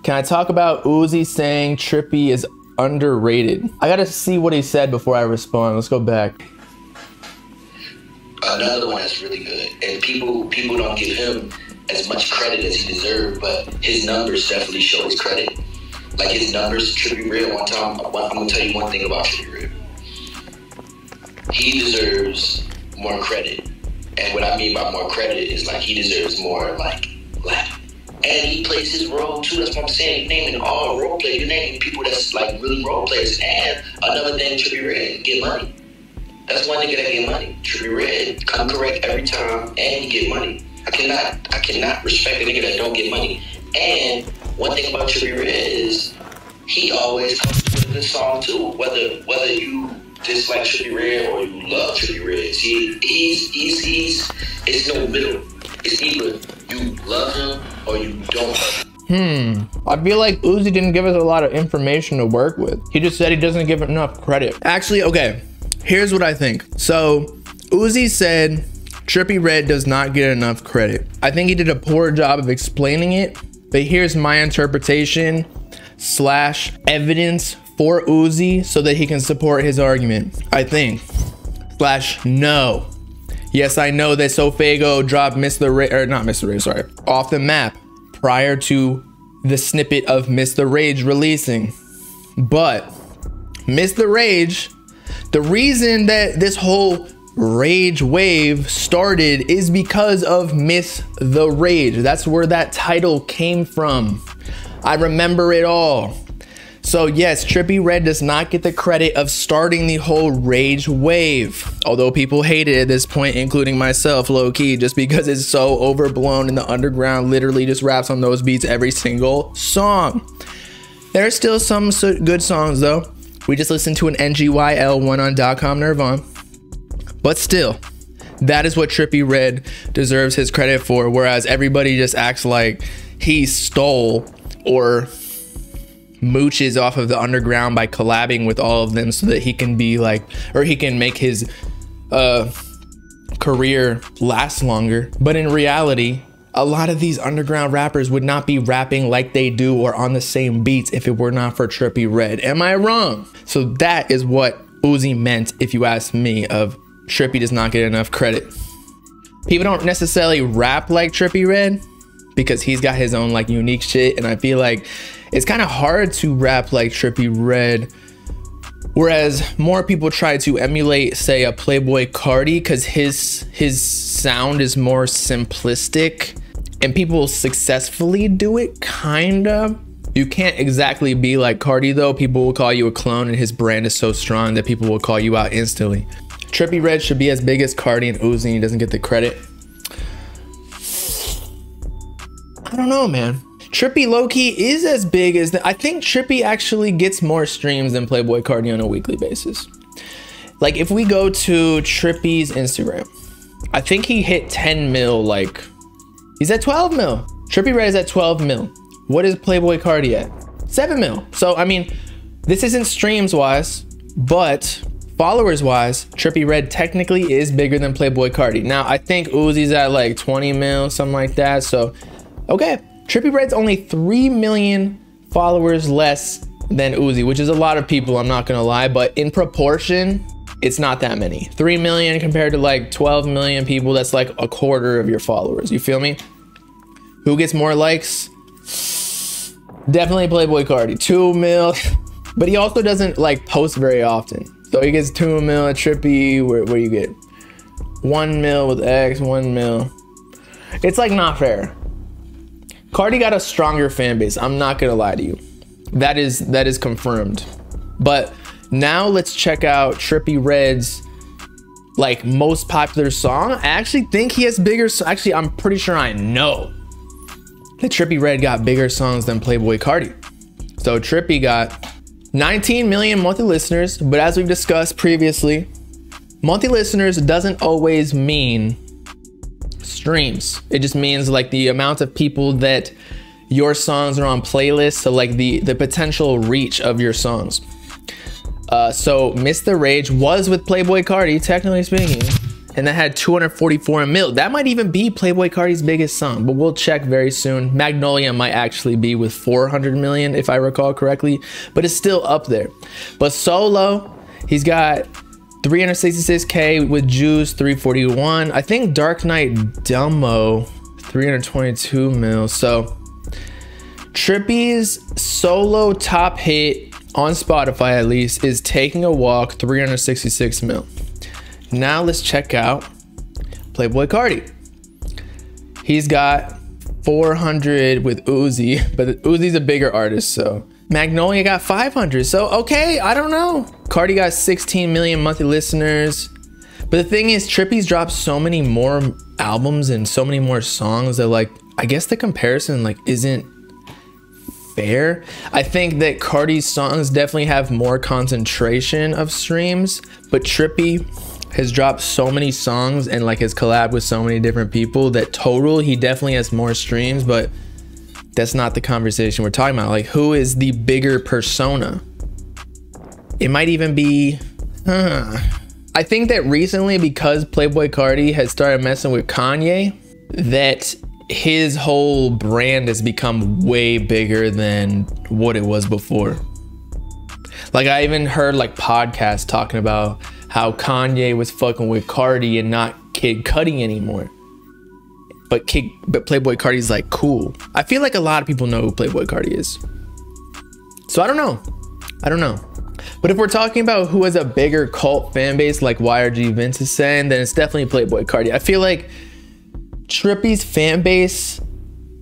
Can I talk about Uzi saying Trippie is underrated? I gotta see what he said before I respond. Let's go back. Another one that's really good, and people don't give him as much credit as he deserves, but his numbers definitely show his credit. Like his numbers, Trippie Redd, one time, I'm gonna tell you one thing about Trippie Redd. He deserves more credit. And what I mean by more credit is like he deserves more like, and he plays his role too. That's what I'm saying. You're naming all role players. You're naming people that's like really role players. And another thing, Trippie Redd get money. That's one nigga that get money. Trippie Redd come correct every time, and he get money. I cannot respect a nigga that don't get money. And one thing about Trippie Redd is he always comes with a good song too. Whether you dislike Trippie Redd or you love Trippie Redd, he's it's no middle. It's either you love him or you don't love him. I feel like Uzi didn't give us a lot of information to work with. He just said he doesn't give enough credit. Actually, okay, here's what I think. So Uzi said Trippie Redd does not get enough credit. I think he did a poor job of explaining it, but here's my interpretation / evidence for Uzi so that he can support his argument. I think / no. Yes, I know that Sofago dropped Off the Map prior to the snippet of Miss the Rage releasing. But Miss the Rage, the reason that this whole rage wave started is because of Miss the Rage. That's where that title came from. I remember it all. So yes, Trippie Redd does not get the credit of starting the whole rage wave. Although people hate it at this point, including myself, low key, just because it's so overblown and the underground literally just raps on those beats every single song. There are still some good songs though. We just listened to an NGYL one on .com Nirvana. But still, that is what Trippie Redd deserves his credit for, whereas everybody just acts like he stole or mooches off of the underground by collabing with all of them so that he can be like, or he can make his career last longer. But in reality, a lot of these underground rappers would not be rapping like they do or on the same beats if it were not for Trippie Redd. Am I wrong? So that is what Uzi meant, if you ask me, of Trippie does not get enough credit. People don't necessarily rap like Trippie Redd because he's got his own like unique shit, and I feel like it's kind of hard to rap like Trippie Redd, whereas more people try to emulate, say, a Playboi Carti because his sound is more simplistic and people successfully do it, kinda. You can't exactly be like Carti though. People will call you a clone and his brand is so strong that people will call you out instantly. Trippie Redd should be as big as Carti and Uzi, and he doesn't get the credit. I don't know, man. Trippie low-key is as big as I think Trippie actually gets more streams than Playboi Carti on a weekly basis. Like if we go to Trippie's Instagram, I think he hit 10 mil, like he's at 12 mil. Trippie Redd is at 12 mil. What is Playboi Carti at? 7 mil. So I mean, this isn't streams wise, but followers wise, Trippie Redd technically is bigger than Playboi Carti. Now I think Uzi's at like 20 mil, something like that. So okay, Trippie Redd's only 3 million followers less than Uzi, which is a lot of people, I'm not gonna lie, but in proportion, it's not that many. 3 million compared to like 12 million people, that's like a quarter of your followers, you feel me? Who gets more likes? Definitely Playboi Carti, 2 mil, but he also doesn't like post very often. So he gets 2 mil at Trippie, where you get 1 mil with X, 1 mil. It's like not fair. Carti got a stronger fan base, I'm not gonna lie to you. That is confirmed. But now let's check out Trippie Redd's like most popular song. I actually think he has bigger, actually I'm pretty sure I know that Trippie Redd got bigger songs than Playboi Carti. So Trippie got 19 million monthly listeners, but as we've discussed previously, monthly listeners doesn't always mean streams. It just means like the amount of people that your songs are on playlists, so like the potential reach of your songs. So Miss the Rage was with Playboi Carti, technically speaking, and that had 244 mil. That might even be Playboi Carti's biggest song, but we'll check very soon. Magnolia might actually be with 400 million if I recall correctly, but it's still up there. But solo, he's got 366K with Juice, 341. I think Dark Knight Dumbo, 322 mil. So Trippie's solo top hit on Spotify, at least, is Taking a Walk, 366 mil. Now let's check out Playboi Carti. He's got 400 with Uzi, but Uzi's a bigger artist, so Magnolia got 500. So okay, I don't know. Carti got 16 million monthly listeners. But the thing is, Trippie's dropped so many more albums and so many more songs that, like, I guess the comparison like isn't fair. I think that Carti's songs definitely have more concentration of streams, but Trippie has dropped so many songs and like has collabed with so many different people that total he definitely has more streams, but that's not the conversation we're talking about. Like, who is the bigger persona? It might even be I think that recently, because Playboi Carti has started messing with Kanye, that his whole brand has become way bigger than what it was before. Like, I even heard like podcasts talking about how Kanye was fucking with Carti and not Kid Cudi anymore. But Playboi Carti's like cool. I feel like a lot of people know who Playboi Carti is. So I don't know. But if we're talking about who has a bigger cult fan base, like YRG Vince is saying, then it's definitely Playboi Carti. I feel like Trippie's fan base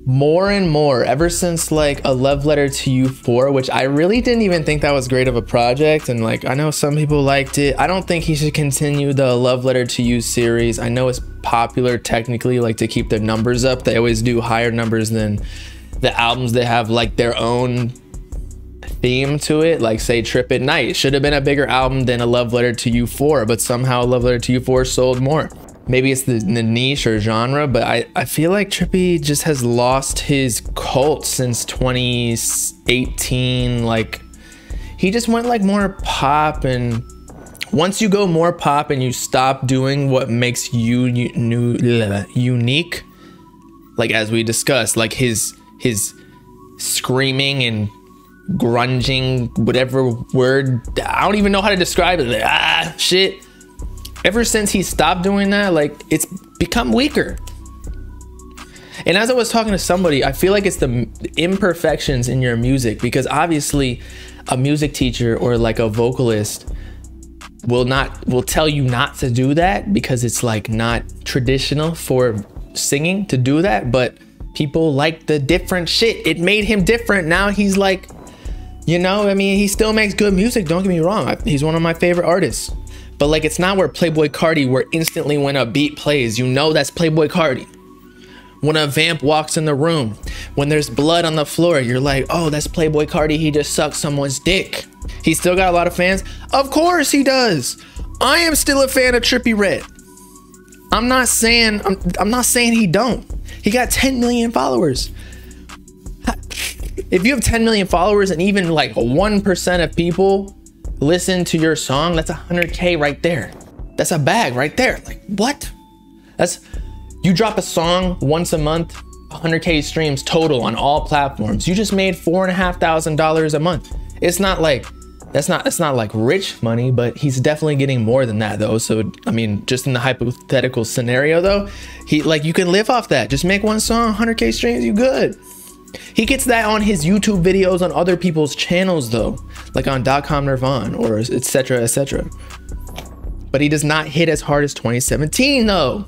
more and more ever since like A Love Letter to You 4, which I really didn't even think that was great of a project, and like I know some people liked it. I don't think he should continue the Love Letter to You series. I know it's popular technically, like to keep their numbers up. They always do higher numbers than the albums that have like their own theme to it, like say Trip at Night should have been a bigger album than A Love Letter to You 4, but somehow A Love Letter to You 4 sold more. Maybe it's the niche or genre, but I feel like Trippie just has lost his cult since 2018. Like, he just went like more pop, and once you go more pop and you stop doing what makes you unique, like as we discussed, like his screaming and grunging, whatever word, I don't even know how to describe it, like, shit. Ever since he stopped doing that, like, it's become weaker. And as I was talking to somebody, I feel like it's the imperfections in your music, because obviously a music teacher or like a vocalist will tell you not to do that because it's like not traditional for singing to do that, but people like the different shit. It made him different. Now he's like, you know, I mean, he still makes good music, don't get me wrong. He's one of my favorite artists. But like, it's not where Playboi Carti, where instantly when a beat plays, you know that's Playboi Carti. When a vamp walks in the room, when there's blood on the floor, you're like, oh, that's Playboi Carti. He just sucked someone's dick. He's still got a lot of fans. Of course he does. I am still a fan of Trippie Redd. I'm not saying he don't. He got 10 million followers. If you have 10 million followers and even like 1% of people listen to your song, that's 100K right there. That's a bag right there. Like, what? That's, you drop a song once a month, 100K streams total on all platforms. You just made $4,500 a month. It's not like, it's not like rich money, but he's definitely getting more than that though. So I mean, just in the hypothetical scenario though, you can live off that. Just make one song, 100K streams, you good. He gets that on his YouTube videos on other people's channels though, like on .com Nirvana or etc, etc. But he does not hit as hard as 2017 though.